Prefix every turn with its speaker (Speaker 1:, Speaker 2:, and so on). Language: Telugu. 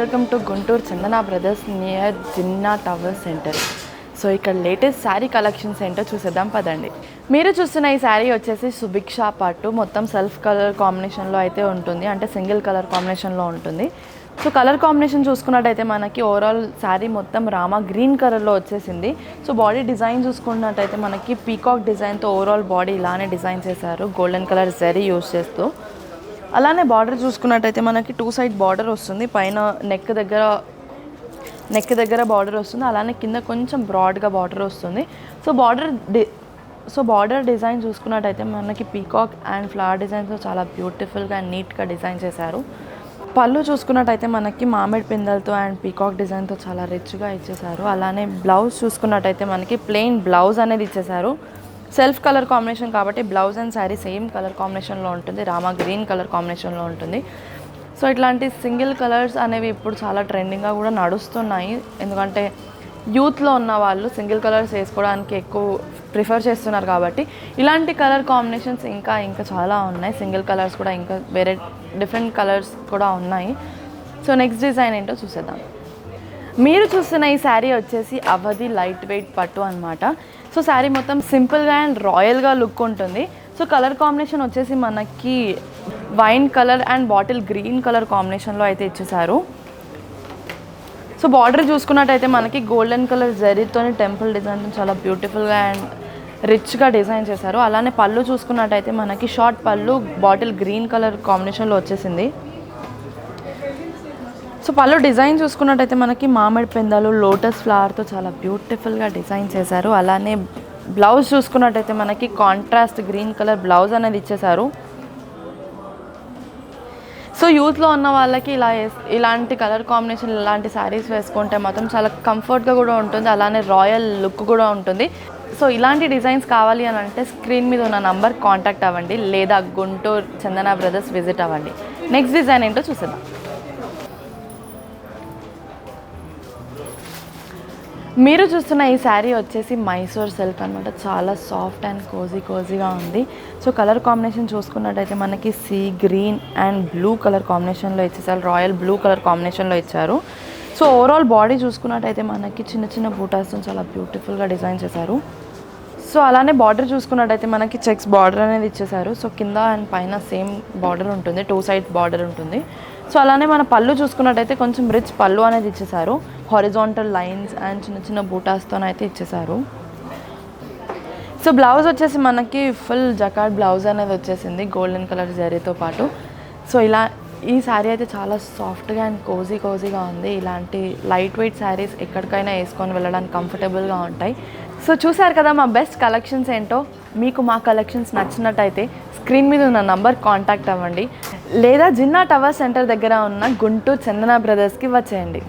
Speaker 1: Welcome to Guntur Chandana brothers near Jinnah tower center. So ఇక్కడ లేటెస్ట్ శారీ కలెక్షన్స్ ఏంటో చూసేద్దాం పదండి. మీరు చూస్తున్న ఈ శారీ వచ్చేసి సుభిక్ష పట్టు, మొత్తం సెల్ఫ్ కలర్ కాంబినేషన్లో అయితే ఉంటుంది, అంటే సింగిల్ కలర్ కాంబినేషన్లో ఉంటుంది. సో కలర్ కాంబినేషన్ చూసుకున్నట్టయితే మనకి ఓవరాల్ శారీ మొత్తం రామా గ్రీన్ కలర్లో వచ్చేసింది. సో బాడీ డిజైన్ చూసుకున్నట్టయితే మనకి పీకాక్ డిజైన్తో ఓవరాల్ బాడీ ఇలానే డిజైన్ చేశారు, గోల్డెన్ కలర్ జరీ యూజ్ చేస్తూ. అలానే బార్డర్ చూసుకున్నట్టయితే మనకి 2 సైడ్ బార్డర్ వస్తుంది, పైన నెక్ దగ్గర బార్డర్ వస్తుంది, అలానే కింద కొంచెం బ్రాడ్గా బార్డర్ వస్తుంది. సో బార్డర్ డిజైన్ చూసుకున్నట్టయితే మనకి పీకాక్ అండ్ ఫ్లవర్ డిజైన్తో చాలా బ్యూటిఫుల్గా అండ్ నీట్గా డిజైన్ చేశారు. పళ్ళు చూసుకున్నట్టయితే మనకి మామిడి పిందెలతో అండ్ పీకాక్ డిజైన్తో చాలా రిచ్గా ఇచ్చేసారు. అలానే బ్లౌజ్ చూసుకున్నట్టయితే మనకి ప్లెయిన్ బ్లౌజ్ అనేది ఇచ్చేసారు. సెల్ఫ్ కలర్ కాంబినేషన్ కాబట్టి blouse and sari same colour కాంబినేషన్లో ఉంటుంది, రామా గ్రీన్ కలర్ కాంబినేషన్లో ఉంటుంది. సో ఇట్లాంటి సింగిల్ కలర్స్ అనేవి ఇప్పుడు చాలా ట్రెండింగ్గా కూడా నడుస్తున్నాయి, ఎందుకంటే యూత్లో ఉన్న వాళ్ళు సింగిల్ కలర్స్ వేసుకోవడానికి ఎక్కువ ప్రిఫర్ చేస్తున్నారు. కాబట్టి ఇలాంటి కలర్ కాంబినేషన్స్ ఇంకా చాలా ఉన్నాయి, సింగిల్ కలర్స్ కూడా ఇంకా వేరే డిఫరెంట్ కలర్స్ కూడా ఉన్నాయి. సో నెక్స్ట్ డిజైన్ ఏంటో చూసేద్దాం. మీరు చూస్తున్న ఈ శారీ వచ్చేసి అవధి లైట్ వెయిట్ పట్టు అనమాట. సో శారీ మొత్తం సింపుల్గా అండ్ రాయల్గా లుక్ ఉంటుంది. సో కలర్ కాంబినేషన్ వచ్చేసి మనకి wine colour and bottle green colour కాంబినేషన్లో అయితే ఇచ్చేసారు. సో బార్డర్ చూసుకున్నట్టయితే మనకి గోల్డెన్ కలర్ జరీతో టెంపుల్ డిజైన్ చాలా బ్యూటిఫుల్గా అండ్ రిచ్గా డిజైన్ చేశారు. అలానే పళ్ళు చూసుకున్నట్టయితే మనకి షార్ట్ పళ్ళు బాటిల్ గ్రీన్ కలర్ కాంబినేషన్లో వచ్చేసింది. సో పళ్ళు డిజైన్ చూసుకున్నట్టయితే మనకి మామిడి పిందెలు లోటస్ ఫ్లవర్తో చాలా బ్యూటిఫుల్గా డిజైన్ చేశారు. అలానే బ్లౌజ్ చూసుకున్నట్టయితే మనకి కాంట్రాస్ట్ గ్రీన్ కలర్ బ్లౌజ్ అనేది ఇచ్చేసారు. సో యూత్లో ఉన్న వాళ్ళకి ఇలాంటి కలర్ కాంబినేషన్ ఇలాంటి శారీస్ వేసుకుంటే మాత్రం చాలా కంఫర్ట్గా కూడా ఉంటుంది, అలానే రాయల్ లుక్ కూడా ఉంటుంది. సో ఇలాంటి డిజైన్స్ కావాలి అని అంటే స్క్రీన్ మీద ఉన్న నంబర్ కాంటాక్ట్ అవ్వండి, లేదా గుంటూరు చందన బ్రదర్స్ విజిట్ అవ్వండి. నెక్స్ట్ డిజైన్ ఏంటో చూసేద్దాం. మీరు చూస్తున్న ఈ శారీ వచ్చేసి మైసూర్ సిల్క్ అనమాట, చాలా సాఫ్ట్ అండ్ కోజీగా ఉంది. సో కలర్ కాంబినేషన్ చూసుకున్నట్టయితే మనకి sea green and blue colour కాంబినేషన్లో ఇచ్చేసారు, రాయల్ బ్లూ కలర్ కాంబినేషన్లో ఇచ్చారు. సో ఓవరాల్ బాడీ చూసుకున్నట్టయితే మనకి చిన్న బూటాస్తో చాలా బ్యూటిఫుల్గా డిజైన్ చేశారు. సో అలానే బార్డర్ చూసుకున్నట్టయితే మనకి చెక్స్ బార్డర్ అనేది ఇచ్చేసారు. సో కింద అండ్ పైన సేమ్ బార్డర్ ఉంటుంది, 2 సైడ్ బార్డర్ ఉంటుంది. సో అలానే మన పళ్ళు చూసుకున్నట్టయితే కొంచెం రిచ్ పళ్ళు అనేది ఇచ్చేసారు, హారిజాంటల్ లైన్స్ అండ్ చిన్న బూటాస్తో అయితే ఇచ్చేసారు. సో బ్లౌజ్ వచ్చేసి మనకి ఫుల్ జకార్డ్ బ్లౌజ్ అనేది వచ్చేసింది గోల్డెన్ కలర్ జరీతో పాటు. సో ఈ శారీ అయితే చాలా సాఫ్ట్గా అండ్ కోజీగా ఉంది. ఇలాంటి లైట్ వెయిట్ శారీస్ ఎక్కడికైనా వేసుకొని వెళ్ళడానికి కంఫర్టబుల్గా ఉంటాయి. సో చూసారు కదా మా బెస్ట్ కలెక్షన్స్ ఏంటో. మీకు మా కలెక్షన్స్ నచ్చినట్టయితే స్క్రీన్ మీద ఉన్న నంబర్ కాంటాక్ట్ అవ్వండి, లేదా జిన్నా టవర్ సెంటర్ దగ్గర ఉన్న గుంటూరు చందన బ్రదర్స్కి వచ్చేయండి.